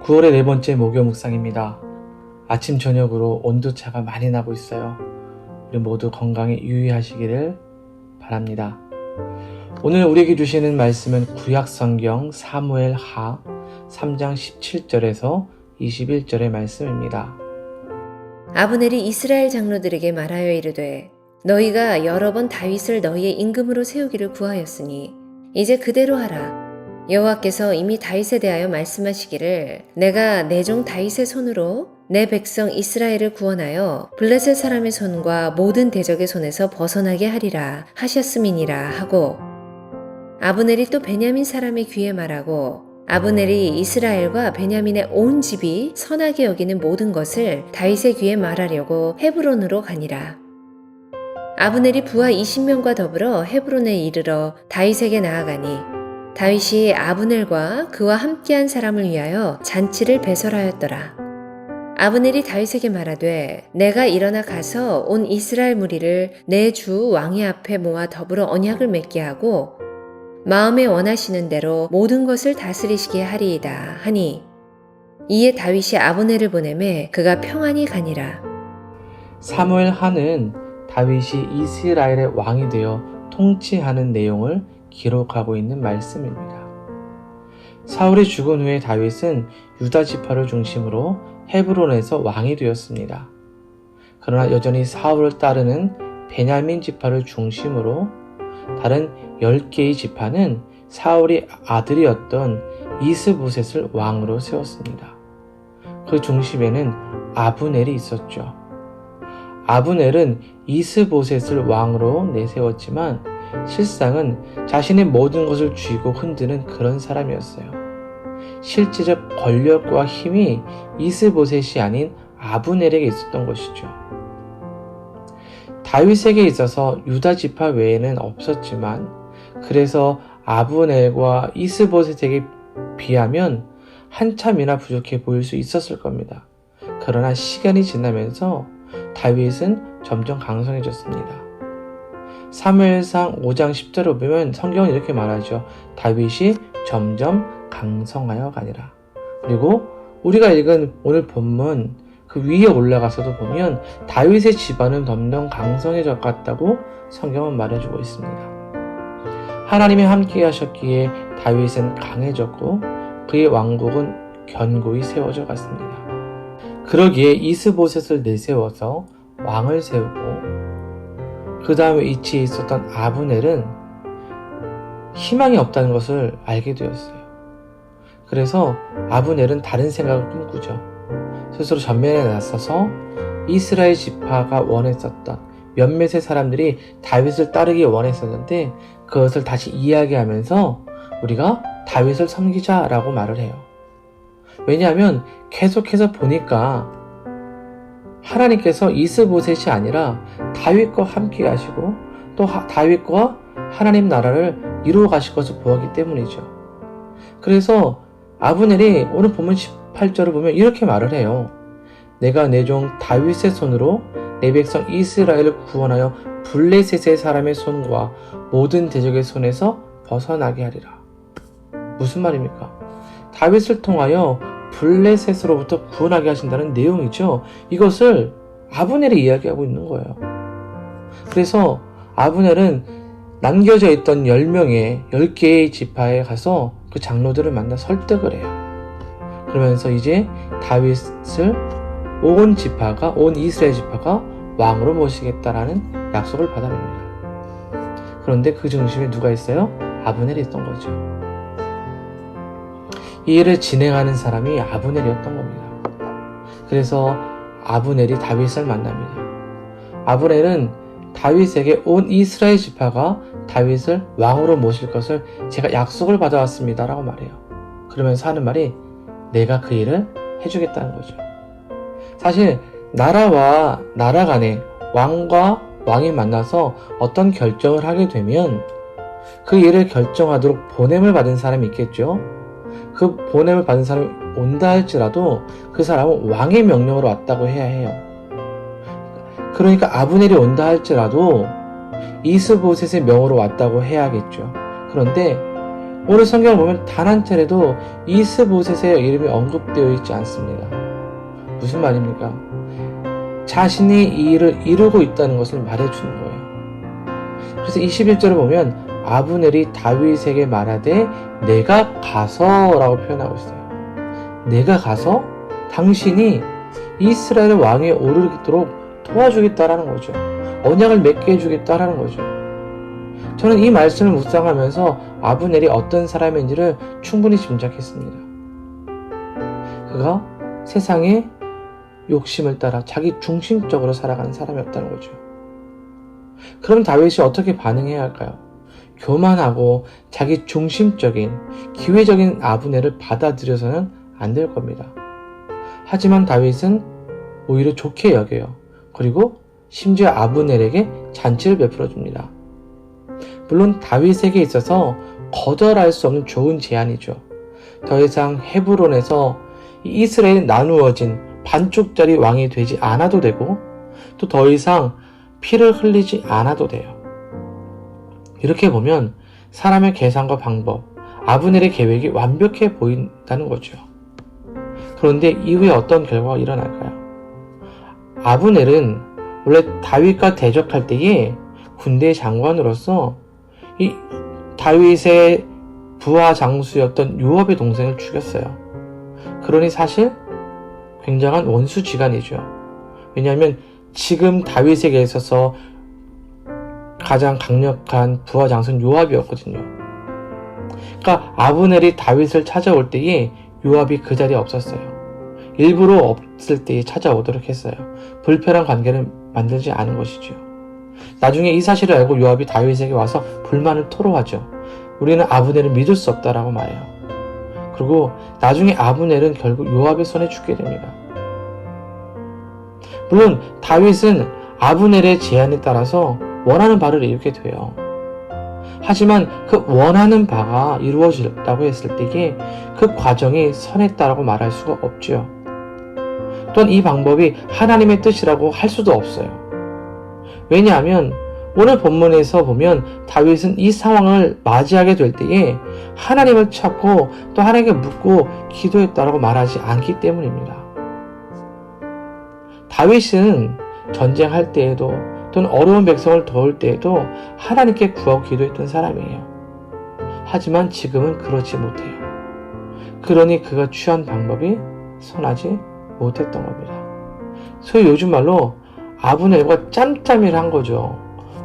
9월의 네 번째 목요 묵상입니다. 아침 저녁으로 온도차가 많이 나고 있어요. 우리 모두 건강에 유의하시기를 바랍니다. 오늘 우리에게 주시는 말씀은 구약성경 사무엘하 3장 17절에서 21절의 말씀입니다. 아브넬이 이스라엘 장로들에게 말하여 이르되 너희가 여러 번 다윗을 너희의 임금으로 세우기를 구하였으니 이제 그대로 하라. 여호와께서 이미 다윗에 대하여 말씀하시기를 내가 내 종 다윗의 손으로 내 백성 이스라엘을 구원하여 블레셋 사람의 손과 모든 대적의 손에서 벗어나게 하리라 하셨음이니라 하고, 아브넬이 또 베냐민 사람의 귀에 말하고, 아브넬이 이스라엘과 베냐민의 온 집이 선하게 여기는 모든 것을 다윗의 귀에 말하려고 헤브론으로 가니라. 아브넬이 부하 20명과 더불어 헤브론에 이르러 다윗에게 나아가니 다윗이 아브넬과 그와 함께한 사람을 위하여 잔치를 배설하였더라. 아브넬이 다윗에게 말하되 내가 일어나 가서 온 이스라엘 무리를 내 주 왕의 앞에 모아 더불어 언약을 맺게 하고 마음에 원하시는 대로 모든 것을 다스리시게 하리이다 하니, 이에 다윗이 아브넬을 보내매 그가 평안히 가니라. 사무엘하는 다윗이 이스라엘의 왕이 되어 통치하는 내용을 기록하고 있는 말씀입니다. 사울이 죽은 후에 다윗은 유다 지파를 중심으로 헤브론에서 왕이 되었습니다. 그러나 여전히 사울을 따르는 베냐민 지파를 중심으로 다른 10개의 지파는 사울의 아들이었던 이스보셋을 왕으로 세웠습니다. 그 중심에는 아브넬이 있었죠. 아브넬은 이스보셋을 왕으로 내세웠지만 실상은 자신의 모든 것을 쥐고 흔드는 그런 사람이었어요. 실제적 권력과 힘이 이스보셋이 아닌 아브넬에게 있었던 것이죠. 다윗에게 있어서 유다 지파 외에는 없었지만, 그래서 아브넬과 이스보셋에게 비하면 한참이나 부족해 보일 수 있었을 겁니다. 그러나 시간이 지나면서 다윗은 점점 강성해졌습니다. 사무엘상 5장 10절을 보면 성경은 이렇게 말하죠. 다윗이 점점 강성하여 가니라. 그리고 우리가 읽은 오늘 본문 그 위에 올라가서도 보면 다윗의 집안은 점점 강성해져 갔다고 성경은 말해주고 있습니다. 하나님이 함께 하셨기에 다윗은 강해졌고 그의 왕국은 견고히 세워져 갔습니다. 그러기에 이스보셋을 내세워서 왕을 세우고 그 다음에 위치에 있었던 아브넬은 희망이 없다는 것을 알게 되었어요. 그래서 아브넬은 다른 생각을 꿈꾸죠. 스스로 전면에 나서서 이스라엘 지파가 원했었던 몇몇의 사람들이 다윗을 따르기 원했었는데 그것을 다시 이야기하면서 우리가 다윗을 섬기자라고 말을 해요. 왜냐하면 계속해서 보니까 하나님께서 이스보셋이 아니라 다윗과 함께 하시고 또 다윗과 하나님 나라를 이루어 가실 것을 보았기 때문이죠. 그래서 아브넬이 오늘 본문 18절을 보면 이렇게 말을 해요. 내가 내 종 다윗의 손으로 내 백성 이스라엘을 구원하여 블레셋의 사람의 손과 모든 대적의 손에서 벗어나게 하리라. 무슨 말입니까? 다윗을 통하여 블레셋으로부터 구원하게 하신다는 내용이죠. 이것을 아브넬이 이야기하고 있는 거예요. 그래서 아브넬은 남겨져 있던 10개의 지파에 가서 그 장로들을 만나 설득을 해요. 그러면서 이제 다윗을 온 이스라엘 지파가 왕으로 모시겠다라는 약속을 받아냅니다. 그런데 그 중심에 누가 있어요? 아브넬이 있던 거죠. 이 일을 진행하는 사람이 아브넬이었던 겁니다. 그래서 아브넬이 다윗을 만납니다. 아브넬은 다윗에게 온 이스라엘 지파가 다윗을 왕으로 모실 것을 제가 약속을 받아왔습니다 라고 말해요. 그러면서 하는 말이 내가 그 일을 해주겠다는 거죠. 사실 나라와 나라 간에 왕과 왕이 만나서 어떤 결정을 하게 되면 그 일을 결정하도록 보냄을 받은 사람이 있겠죠. 그 보냄을 받은 사람이 온다 할지라도 그 사람은 왕의 명령으로 왔다고 해야 해요. 그러니까 아브넬이 온다 할지라도 이스보셋의 명으로 왔다고 해야겠죠. 그런데 오늘 성경을 보면 단 한 차례도 이스보셋의 이름이 언급되어 있지 않습니다. 무슨 말입니까? 자신이 이 일을 이루고 있다는 것을 말해주는 거예요. 그래서 21절을 보면 아브넬이 다윗에게 말하되 내가 가서 라고 표현하고 있어요. 내가 가서 당신이 이스라엘의 왕위에 오르도록 도와주겠다라는 거죠. 언약을 맺게 해주겠다라는 거죠. 저는 이 말씀을 묵상하면서 아브넬이 어떤 사람인지를 충분히 짐작했습니다. 그가 세상의 욕심을 따라 자기 중심적으로 살아가는 사람이었다는 거죠. 그럼 다윗이 어떻게 반응해야 할까요? 교만하고 자기 중심적인 기회적인 아브넬을 받아들여서는 안 될 겁니다. 하지만 다윗은 오히려 좋게 여겨요. 그리고 심지어 아브넬에게 잔치를 베풀어 줍니다. 물론 다윗에게 있어서 거절할 수 없는 좋은 제안이죠. 더 이상 헤브론에서 이스라엘이 나누어진 반쪽짜리 왕이 되지 않아도 되고 또 더 이상 피를 흘리지 않아도 돼요. 이렇게 보면 사람의 계산과 방법, 아브넬의 계획이 완벽해 보인다는 거죠. 그런데 이후에 어떤 결과가 일어날까요? 아브넬은 원래 다윗과 대적할 때에 군대 장관으로서 이 다윗의 부하 장수였던 요압의 동생을 죽였어요. 그러니 사실 굉장한 원수지간이죠. 왜냐하면 지금 다윗에게 있어서 가장 강력한 부하 장수는 요압이었거든요. 그러니까 아브넬이 다윗을 찾아올 때에 요압이 그 자리에 없었어요. 일부러 없을 때에 찾아오도록 했어요. 불편한 관계를 만들지 않은 것이죠. 나중에 이 사실을 알고 요압이 다윗에게 와서 불만을 토로하죠. 우리는 아브넬을 믿을 수 없다라고 말해요. 그리고 나중에 아브넬은 결국 요압의 손에 죽게 됩니다. 물론 다윗은 아브넬의 제안에 따라서 원하는 바를 이루게 돼요. 하지만 그 원하는 바가 이루어진다고 했을 때에 그 과정이 선했다라고 말할 수가 없죠. 또한 이 방법이 하나님의 뜻이라고 할 수도 없어요. 왜냐하면 오늘 본문에서 보면 다윗은 이 상황을 맞이하게 될 때에 하나님을 찾고 또 하나님께 묻고 기도했다라고 말하지 않기 때문입니다. 다윗은 전쟁할 때에도 또는 어려운 백성을 도울 때에도 하나님께 구하고 기도했던 사람이에요. 하지만 지금은 그렇지 못해요. 그러니 그가 취한 방법이 선하지 못했던 겁니다. 소위 요즘 말로 아브넬과 짬짬이를 한 거죠.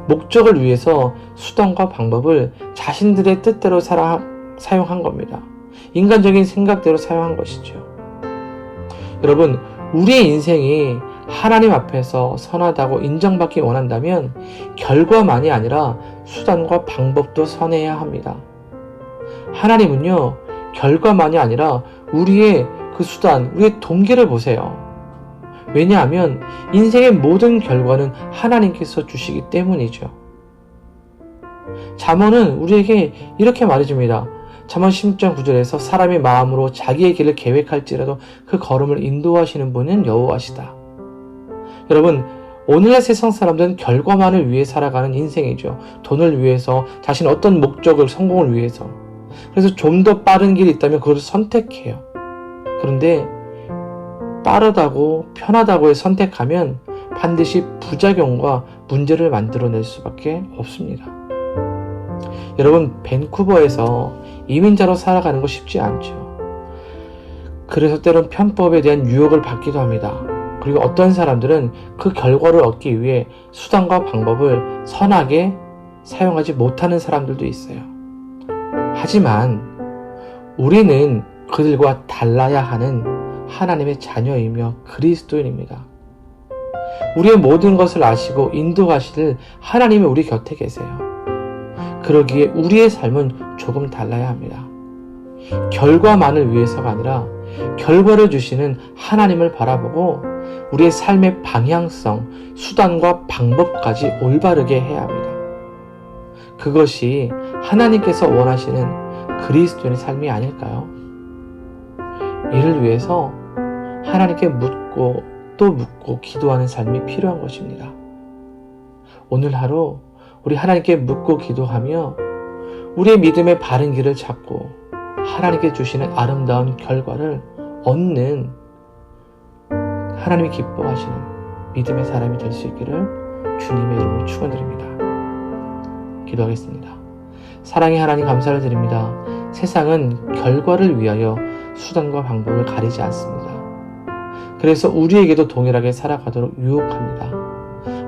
목적을 위해서 수단과 방법을 자신들의 뜻대로 사용한 겁니다. 인간적인 생각대로 사용한 것이죠. 여러분, 우리의 인생이 하나님 앞에서 선하다고 인정받기 원한다면 결과만이 아니라 수단과 방법도 선해야 합니다. 하나님은요, 결과만이 아니라 우리의 그 수단, 우리의 동기를 보세요. 왜냐하면 인생의 모든 결과는 하나님께서 주시기 때문이죠. 잠언은 우리에게 이렇게 말해줍니다. 잠언 10장 9절에서 사람이 마음으로 자기의 길을 계획할지라도 그 걸음을 인도하시는 분은 여호와시다. 여러분, 오늘날 세상 사람들은 결과만을 위해 살아가는 인생이죠. 돈을 위해서, 자신의 어떤 목적을, 성공을 위해서. 그래서 좀 더 빠른 길이 있다면 그것을 선택해요. 그런데 빠르다고 편하다고 선택하면 반드시 부작용과 문제를 만들어낼 수밖에 없습니다. 여러분, 밴쿠버에서 이민자로 살아가는 거 쉽지 않죠. 그래서 때론 편법에 대한 유혹을 받기도 합니다. 그리고 어떤 사람들은 그 결과를 얻기 위해 수단과 방법을 선하게 사용하지 못하는 사람들도 있어요. 하지만 우리는 그들과 달라야 하는 하나님의 자녀이며 그리스도인입니다. 우리의 모든 것을 아시고 인도하실 하나님이 우리 곁에 계세요. 그러기에 우리의 삶은 조금 달라야 합니다. 결과만을 위해서가 아니라 결과를 주시는 하나님을 바라보고 우리의 삶의 방향성, 수단과 방법까지 올바르게 해야 합니다. 그것이 하나님께서 원하시는 그리스도인의 삶이 아닐까요? 이를 위해서 하나님께 묻고 또 묻고 기도하는 삶이 필요한 것입니다. 오늘 하루 우리 하나님께 묻고 기도하며 우리의 믿음의 바른 길을 찾고 하나님께 주시는 아름다운 결과를 얻는 하나님이 기뻐하시는 믿음의 사람이 될 수 있기를 주님의 이름으로 축원드립니다. 기도하겠습니다. 사랑의 하나님 감사를 드립니다. 세상은 결과를 위하여 수단과 방법을 가리지 않습니다. 그래서 우리에게도 동일하게 살아가도록 유혹합니다.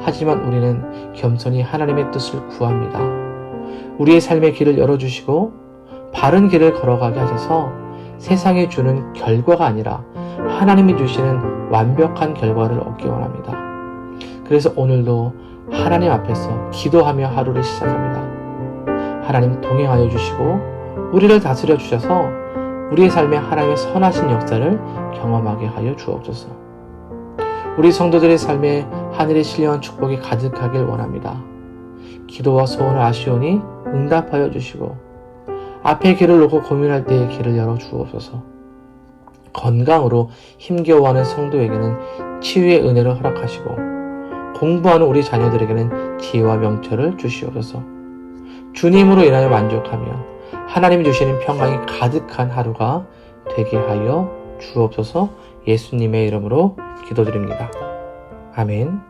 하지만 우리는 겸손히 하나님의 뜻을 구합니다. 우리의 삶의 길을 열어주시고 바른 길을 걸어가게 하셔서 세상에 주는 결과가 아니라 하나님이 주시는 완벽한 결과를 얻기 원합니다. 그래서 오늘도 하나님 앞에서 기도하며 하루를 시작합니다. 하나님 동행하여 주시고 우리를 다스려 주셔서 우리의 삶에 하나님의 선하신 역사를 경험하게 하여 주옵소서. 우리 성도들의 삶에 하늘의 신령한 축복이 가득하길 원합니다. 기도와 소원을 아시오니 응답하여 주시고 앞에 길을 놓고 고민할 때의 길을 열어 주옵소서. 건강으로 힘겨워하는 성도에게는 치유의 은혜를 허락하시고 공부하는 우리 자녀들에게는 지혜와 명철을 주시옵소서. 주님으로 인하여 만족하며 하나님이 주시는 평강이 가득한 하루가 되게 하여 주옵소서. 예수님의 이름으로 기도드립니다. 아멘.